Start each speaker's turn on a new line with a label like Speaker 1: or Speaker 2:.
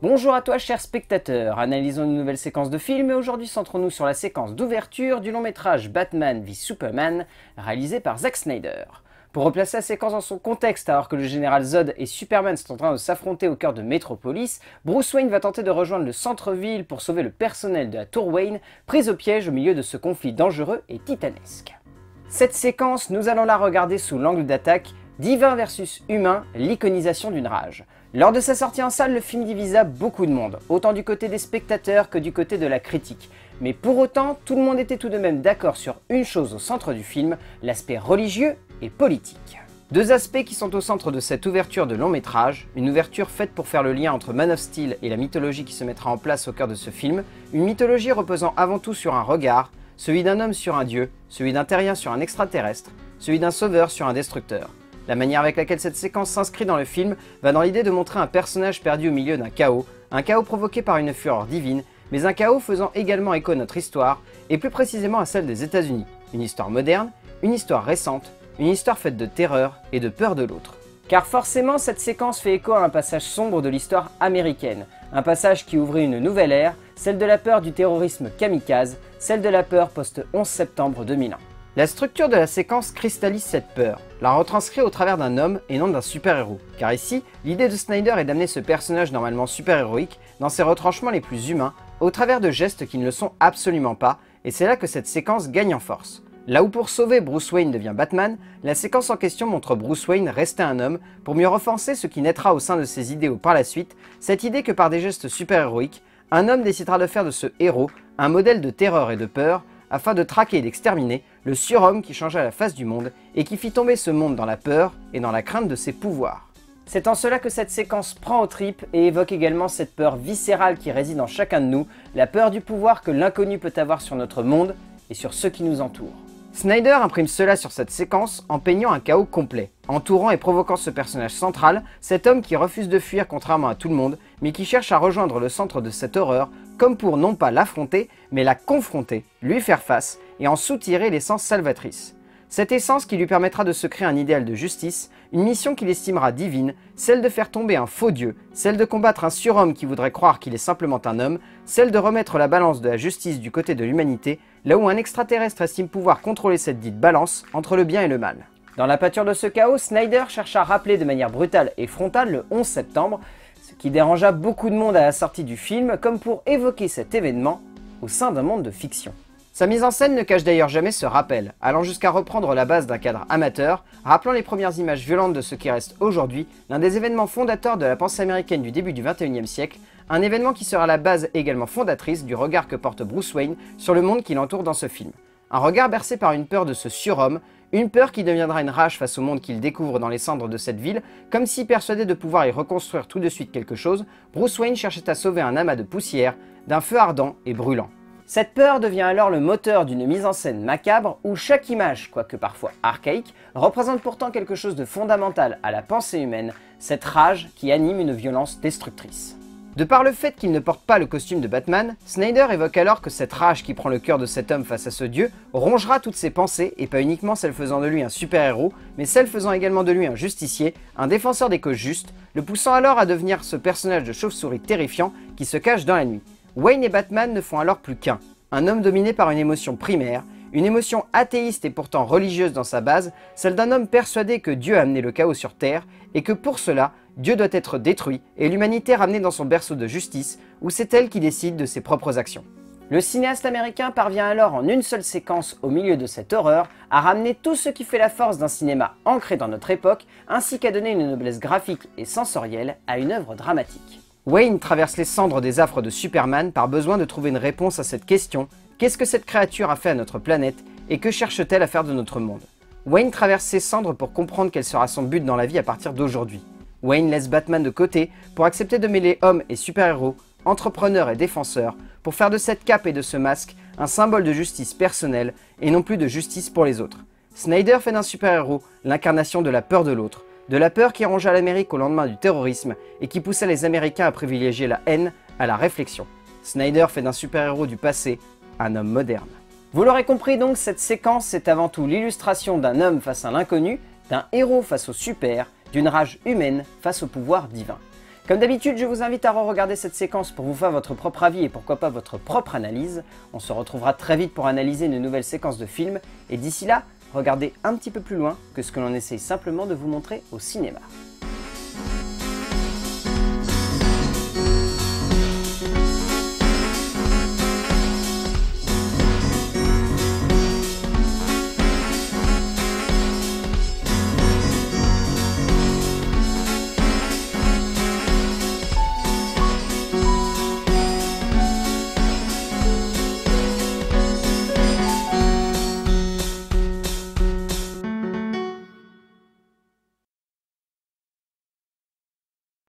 Speaker 1: Bonjour à toi chers spectateurs, analysons une nouvelle séquence de film et aujourd'hui centrons-nous sur la séquence d'ouverture du long métrage Batman v Superman réalisé par Zack Snyder. Pour replacer la séquence dans son contexte, alors que le général Zod et Superman sont en train de s'affronter au cœur de Metropolis, Bruce Wayne va tenter de rejoindre le centre-ville pour sauver le personnel de la Tour Wayne, pris au piège au milieu de ce conflit dangereux et titanesque. Cette séquence, nous allons la regarder sous l'angle d'attaque Divin versus Humain, l'iconisation d'une rage. Lors de sa sortie en salle, le film divisa beaucoup de monde, autant du côté des spectateurs que du côté de la critique. Mais pour autant, tout le monde était tout de même d'accord sur une chose au centre du film, l'aspect religieux et politique. Deux aspects qui sont au centre de cette ouverture de long métrage, une ouverture faite pour faire le lien entre Man of Steel et la mythologie qui se mettra en place au cœur de ce film, une mythologie reposant avant tout sur un regard, celui d'un homme sur un dieu, celui d'un terrien sur un extraterrestre, celui d'un sauveur sur un destructeur. La manière avec laquelle cette séquence s'inscrit dans le film va dans l'idée de montrer un personnage perdu au milieu d'un chaos provoqué par une fureur divine, mais un chaos faisant également écho à notre histoire, et plus précisément à celle des États-Unis. Une histoire moderne, une histoire récente, une histoire faite de terreur et de peur de l'autre. Car forcément, cette séquence fait écho à un passage sombre de l'histoire américaine, un passage qui ouvrait une nouvelle ère, celle de la peur du terrorisme kamikaze, celle de la peur post-11 septembre 2001. La structure de la séquence cristallise cette peur, la retranscrit au travers d'un homme et non d'un super-héros. Car ici, l'idée de Snyder est d'amener ce personnage normalement super-héroïque dans ses retranchements les plus humains, au travers de gestes qui ne le sont absolument pas, et c'est là que cette séquence gagne en force. Là où pour sauver Bruce Wayne devient Batman, la séquence en question montre Bruce Wayne rester un homme pour mieux renforcer ce qui naîtra au sein de ses idéaux par la suite, cette idée que par des gestes super-héroïques, un homme décidera de faire de ce héros un modèle de terreur et de peur, afin de traquer et d'exterminer le surhomme qui changea la face du monde et qui fit tomber ce monde dans la peur et dans la crainte de ses pouvoirs. C'est en cela que cette séquence prend aux tripes et évoque également cette peur viscérale qui réside en chacun de nous, la peur du pouvoir que l'inconnu peut avoir sur notre monde et sur ceux qui nous entourent. Snyder imprime cela sur cette séquence en peignant un chaos complet, entourant et provoquant ce personnage central, cet homme qui refuse de fuir contrairement à tout le monde, mais qui cherche à rejoindre le centre de cette horreur, comme pour non pas l'affronter, mais la confronter, lui faire face, et en soutirer l'essence salvatrice. Cette essence qui lui permettra de se créer un idéal de justice, une mission qu'il estimera divine, celle de faire tomber un faux dieu, celle de combattre un surhomme qui voudrait croire qu'il est simplement un homme, celle de remettre la balance de la justice du côté de l'humanité, là où un extraterrestre estime pouvoir contrôler cette dite balance entre le bien et le mal. Dans la pâture de ce chaos, Snyder chercha à rappeler de manière brutale et frontale le 11 septembre, ce qui dérangea beaucoup de monde à la sortie du film, comme pour évoquer cet événement au sein d'un monde de fiction. Sa mise en scène ne cache d'ailleurs jamais ce rappel, allant jusqu'à reprendre la base d'un cadre amateur, rappelant les premières images violentes de ce qui reste aujourd'hui l'un des événements fondateurs de la pensée américaine du début du XXIe siècle, un événement qui sera la base également fondatrice du regard que porte Bruce Wayne sur le monde qui l'entoure dans ce film. Un regard bercé par une peur de ce surhomme, une peur qui deviendra une rage face au monde qu'il découvre dans les cendres de cette ville, comme si persuadé de pouvoir y reconstruire tout de suite quelque chose, Bruce Wayne cherchait à sauver un amas de poussière d'un feu ardent et brûlant. Cette peur devient alors le moteur d'une mise en scène macabre où chaque image, quoique parfois archaïque, représente pourtant quelque chose de fondamental à la pensée humaine, cette rage qui anime une violence destructrice. De par le fait qu'il ne porte pas le costume de Batman, Snyder évoque alors que cette rage qui prend le cœur de cet homme face à ce dieu rongera toutes ses pensées et pas uniquement celles faisant de lui un super-héros, mais celles faisant également de lui un justicier, un défenseur des causes justes, le poussant alors à devenir ce personnage de chauve-souris terrifiant qui se cache dans la nuit. Wayne et Batman ne font alors plus qu'un, un homme dominé par une émotion primaire, une émotion athéiste et pourtant religieuse dans sa base, celle d'un homme persuadé que Dieu a amené le chaos sur Terre et que pour cela, Dieu doit être détruit et l'humanité ramenée dans son berceau de justice où c'est elle qui décide de ses propres actions. Le cinéaste américain parvient alors en une seule séquence au milieu de cette horreur à ramener tout ce qui fait la force d'un cinéma ancré dans notre époque ainsi qu'à donner une noblesse graphique et sensorielle à une œuvre dramatique. Wayne traverse les cendres des affres de Superman par besoin de trouver une réponse à cette question: qu'est-ce que cette créature a fait à notre planète et que cherche-t-elle à faire de notre monde? Wayne traverse ses cendres pour comprendre quel sera son but dans la vie à partir d'aujourd'hui. Wayne laisse Batman de côté pour accepter de mêler hommes et super-héros, entrepreneurs et défenseurs, pour faire de cette cape et de ce masque un symbole de justice personnelle et non plus de justice pour les autres. Snyder fait d'un super-héros l'incarnation de la peur de l'autre, de la peur qui rongea l'Amérique au lendemain du terrorisme et qui poussa les Américains à privilégier la haine à la réflexion. Snyder fait d'un super-héros du passé un homme moderne. Vous l'aurez compris donc, cette séquence c'est avant tout l'illustration d'un homme face à l'inconnu, d'un héros face au super, d'une rage humaine face au pouvoir divin. Comme d'habitude, je vous invite à re-regarder cette séquence pour vous faire votre propre avis et pourquoi pas votre propre analyse. On se retrouvera très vite pour analyser une nouvelle séquence de film, et d'ici là, regardez un petit peu plus loin que ce que l'on essaye simplement de vous montrer au cinéma.